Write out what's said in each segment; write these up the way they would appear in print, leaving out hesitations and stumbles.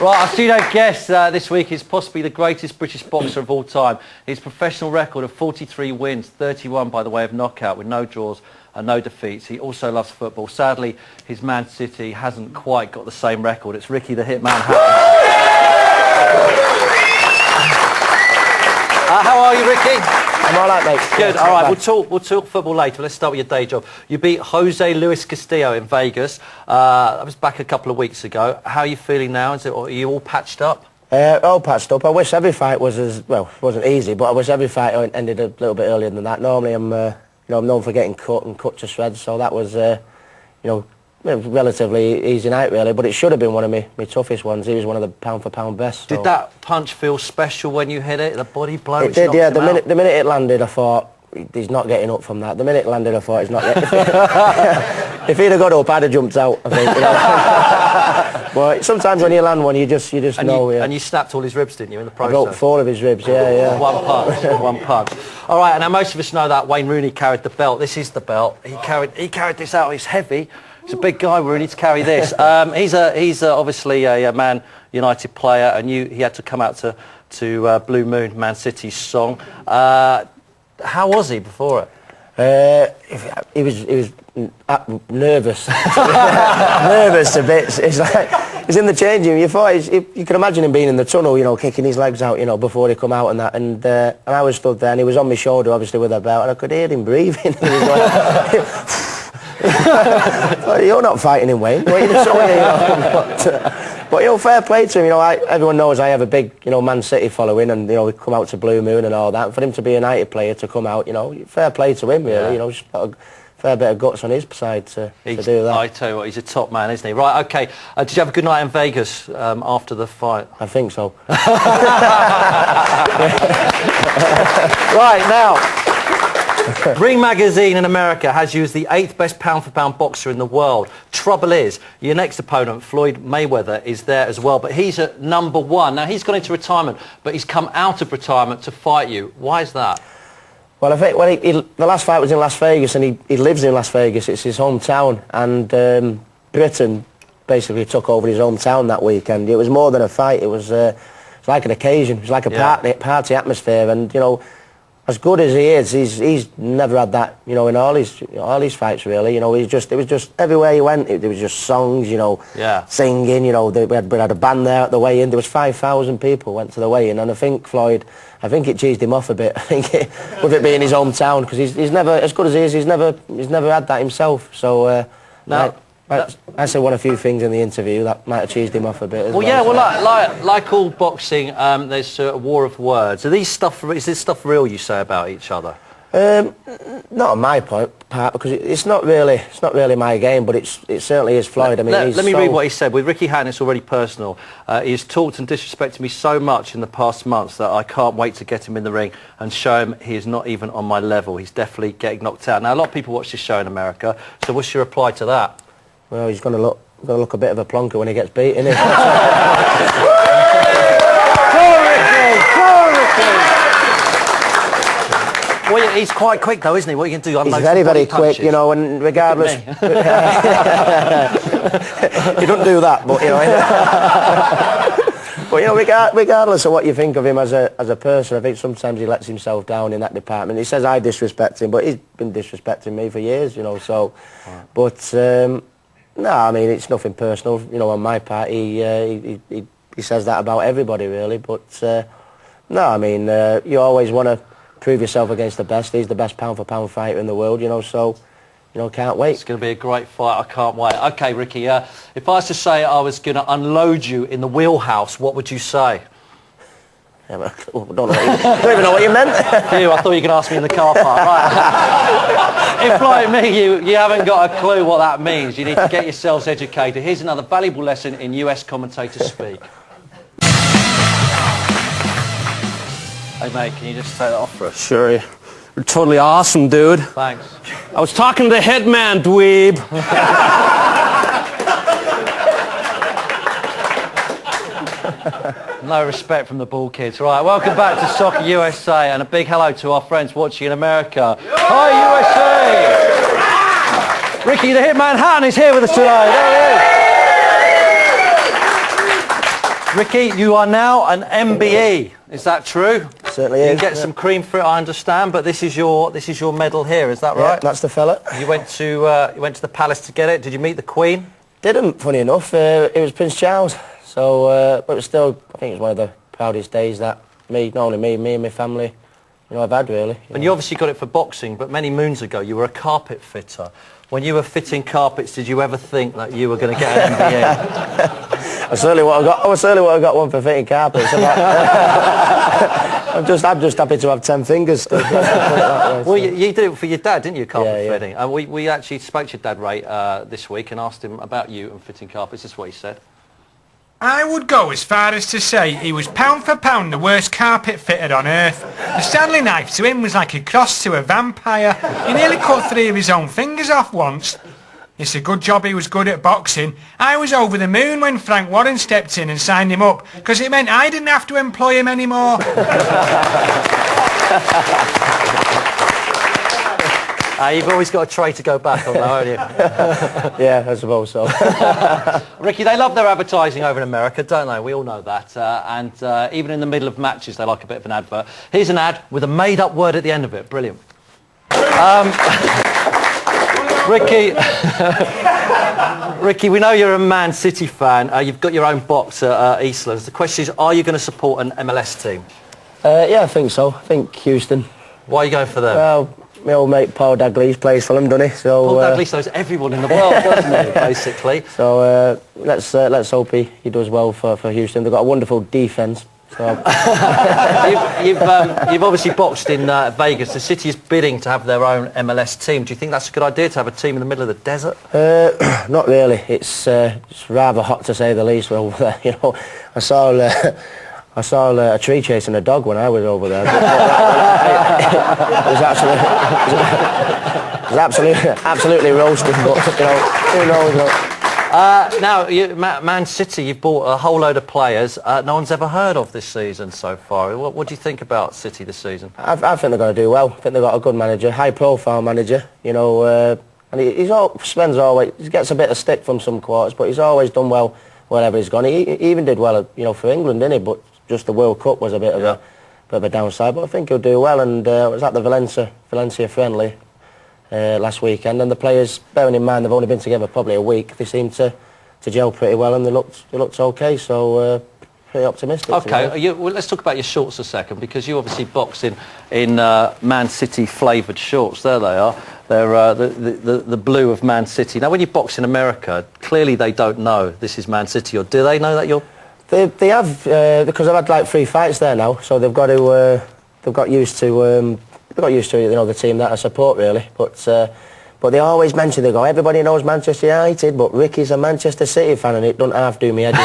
Right, our studio guest this week is possibly the greatest British boxer of all time. His professional record of 43 wins, 31 by the way of knockout, with no draws and no defeats. He also loves football. Sadly, his Man City hasn't quite got the same record. It's Ricky the Hitman Hatton. How are you, Ricky? I'm all right, mate. Good. All right, we'll talk football later. Let's start with your day job. You beat Jose Luis Castillo in Vegas. That was back a couple of weeks ago. How are you feeling now? Are you all patched up? All patched up. I wish every fight was as well. It wasn't easy, but I wish every fight ended a little bit earlier than that. Normally, I'm known for getting cut to shreds. So that was, relatively easy night really. But it should have been one of my toughest ones. He was one of the pound-for-pound best. So. Did that punch feel special when you hit it? The body blow? It did, yeah. The minute it landed, I thought he's not getting up from that. The minute it landed, I thought he's not getting. If he'd have got up, I'd have jumped out. I think. But sometimes when you land one, you just know. And you snapped all his ribs, didn't you, in the process? I broke 4 of his ribs. Yeah. One punch. All right. And now most of us know that Wayne Rooney carried the belt. This is the belt. He carried this out. It's heavy. It's a big guy, Rooney, to carry this. He's obviously a Man United player, and he had to come out to Blue Moon, Man City's song. How was he before it? He was nervous, nervous a bit. It's like he's in the changing room. You can imagine him being in the tunnel, kicking his legs out, before he come out and that. And I was stood there, and he was on my shoulder, obviously with a belt, and I could hear him breathing. He was like, you're not fighting him, Wayne. But fair play to him. Everyone knows I have a big, Man City following, and we come out to Blue Moon and all that. And for him to be a United player to come out, fair play to him, really. Yeah. Just got a fair bit of guts on his side to do that. I tell you what, he's a top man, isn't he? Right, okay. Did you have a good night in Vegas after the fight? I think so. Right now. Ring Magazine in America has you as the 8th best pound-for-pound boxer in the world. Trouble is, your next opponent, Floyd Mayweather, is there as well, but he's at number 1. Now, he's gone into retirement, but he's come out of retirement to fight you. Why is that? Well, I think the last fight was in Las Vegas, and he lives in Las Vegas. It's his hometown, and Britain basically took over his hometown that weekend. It was more than a fight. It was like an occasion. It was like a party atmosphere, and, as good as he is, he's never had that, in all his fights really. It was just everywhere he went. There was just songs, singing. We had a band there at the weigh-in. There was 5,000 people went to the weigh-in, and I think Floyd, it cheesed him off a bit. With it being his hometown, because he's never, as good as he is, he's never had that himself. So I said a few things in the interview that might have cheesed him off a bit as well. Yeah, like all boxing, there's a war of words. Is this stuff real, you say, about each other? Not on my part, because it's not really my game, but it certainly is Floyd. Let me read what he said. With Ricky Hatton, it's already personal. He's talked and disrespected me so much in the past months that I can't wait to get him in the ring and show him he is not even on my level. He's definitely getting knocked out. Now, a lot of people watch this show in America, so what's your reply to that? Well, he's going to look a bit of a plonker when he gets beaten. Ricky! Well, he's quite quick though, isn't he? What are you going to do? He's very quick, and regardless... He doesn't do that, but, But, regardless of what you think of him as a person, I think sometimes he lets himself down in that department. He says I disrespect him, but he's been disrespecting me for years, so... Right. But... no, it's nothing personal, on my part. He says that about everybody, really. But, no, you always want to prove yourself against the best. He's the best pound-for-pound fighter in the world, so, can't wait. It's going to be a great fight. I can't wait. OK, Ricky, if I was to say I was going to unload you in the wheelhouse, what would you say? I don't even know what you meant. I thought you were going to ask me in the car park. Right. If, like me, you haven't got a clue what that means, you need to get yourselves educated. Here's another valuable lesson in US commentator speak. Hey, mate, can you just take that off for us? Sure. You're totally awesome, dude. Thanks. I was talking to the hitman, dweeb. No respect from the ball kids. Right, welcome back to Soccer USA, and a big hello to our friends watching in America. Hi, USA! Ricky the Hitman Hatton is here with us today. There he is. Ricky, you are now an MBE. Is that true? Certainly you is. You can get some cream for it, I understand, but this is your medal here. Is that right? Yeah, that's the fella. You went to the palace to get it. Did you meet the Queen? Didn't, funny enough. It was Prince Charles. So, but it was still, I think it was one of the proudest days that not only me and my family, I've had really. And you obviously got it for boxing, but many moons ago you were a carpet fitter. When you were fitting carpets, did you ever think that you were going to get an MBE? I certainly would have got one for fitting carpets. I'm just happy to have 10 fingers still. Well, you did it for your dad, didn't you, carpet fitting? Yeah. And we actually spoke to your dad, Ray, this week and asked him about you and fitting carpets. This is what he said. I would go as far as to say he was pound for pound the worst carpet fitter on earth. The Stanley knife to him was like a cross to a vampire. He nearly cut 3 of his own fingers off once. It's a good job he was good at boxing. I was over the moon when Frank Warren stepped in and signed him up, because it meant I didn't have to employ him anymore. You've always got a tray to go back on, though, haven't you? Yeah, I suppose so. Ricky, they love their advertising over in America, don't they? We all know that. And even in the middle of matches, they like a bit of an advert. Here's an ad with a made-up word at the end of it. Brilliant. Ricky, we know you're a Man City fan. You've got your own box at Eastlands. The question is, are you going to support an MLS team? Yeah, I think so. I think Houston. Why are you going for them? Well, my old mate Paul Dalglish plays for them, doesn't he? So, Paul Dalglish knows everyone in the world, doesn't he, basically? So let's hope he does well for Houston. They've got a wonderful defence. So. You've obviously boxed in Vegas. The city is bidding to have their own MLS team. Do you think that's a good idea to have a team in the middle of the desert? Not really. It's rather hot to say the least. Well, I saw a tree chasing a dog when I was over there. It was absolutely roasting. But who knows? Now, Man City, you've bought a whole load of players no one's ever heard of this season so far. What do you think about City this season? I think they're going to do well. I think they've got a good manager, high-profile manager. And he gets a bit of stick from some quarters, but he's always done well wherever he's gone. He even did well, for England, didn't he? But just the World Cup was a bit of a downside. But I think he'll do well. And I was at the Valencia friendly last weekend, and the players, bearing in mind they've only been together probably a week, they seemed to gel pretty well, and they looked okay. So pretty optimistic. Okay, well, let's talk about your shorts a second, because you obviously box in Man City flavoured shorts. There they are. They're the blue of Man City. Now, when you box in America, clearly they don't know this is Man City, or do they know that you're? They have, because I've had like 3 fights there now, so they've got used to the team that I support really. But they always mention, they go, everybody knows Manchester United, but Ricky's a Manchester City fan, and it doesn't half do me head in.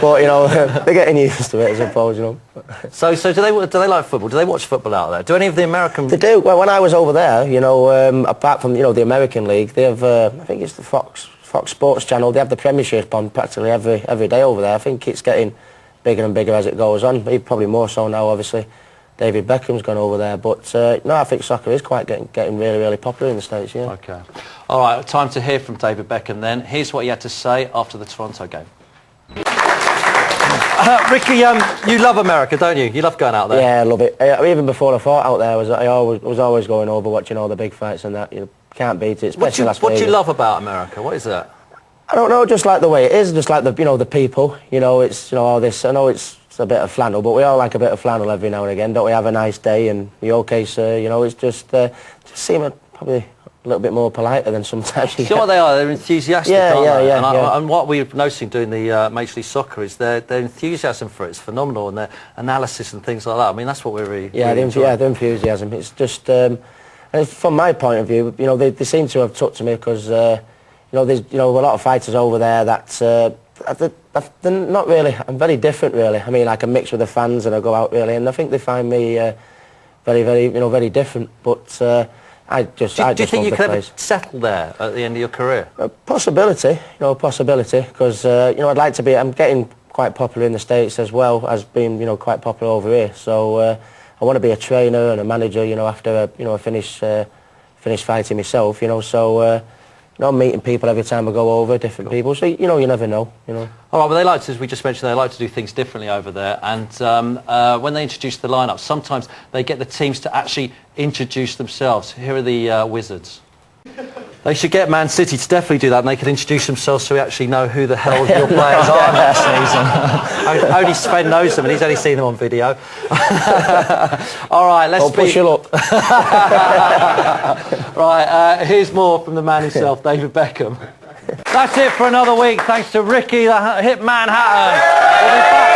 But they're getting used to it, I suppose. So do they like football? Do they watch football out there? Do any of the American? They do. Well, when I was over there, apart from the American league, they have I think it's the Fox Sports channel. They have the Premiership on practically every day over there. I think it's getting bigger and bigger as it goes on. Probably more so now, obviously. David Beckham's gone over there, but no, I think soccer is quite getting really, really popular in the States, yeah. Okay. All right, time to hear from David Beckham then. Here's what he had to say after the Toronto game. Ricky, you love America, don't you? You love going out there. Yeah, I love it. Even before I fought out there, I was always going over, watching all the big fights and that. Can't beat it, especially Las Vegas. What do you love about America? What is that? I don't know, just like the way it is, just like the the people. It's all this. I know it's a bit of flannel, but we all like a bit of flannel every now and again. Don't we have a nice day? And your case, it's just seem probably a little bit more politer than sometimes. You know what they are? They're enthusiastic, aren't they? Yeah. And what we're noticing doing the Major League Soccer is their enthusiasm for it is phenomenal, and their analysis and things like that. I mean, that's what we're really their enthusiasm. It's just, and from my point of view, they seem to have took to me because there's a lot of fighters over there that. They're not really. I'm very different, really. I mean, like I mix with the fans and I go out really, and I think they find me very, very, very different. But I just. Do you think you could ever settle there at the end of your career? Possibility, because I'd like to be. I'm getting quite popular in the States as well as being, quite popular over here. So I want to be a trainer and a manager, after I finish fighting myself, So know, meeting people every time I go over, different people. So, you know, you never know, you know. All right, well, they like to, as we just mentioned, they like to do things differently over there. And when they introduce the lineup, sometimes they get the teams to actually introduce themselves. Here are the Wizards. They should get Man City to definitely do that, and they could introduce themselves so we actually know who the hell your players are next season. Only Sven knows them, and he's only seen them on video. All right, let's push your luck. Right, here's more from the man himself, David Beckham. That's it for another week. Thanks to Ricky the Hitman Hatton. We'll be back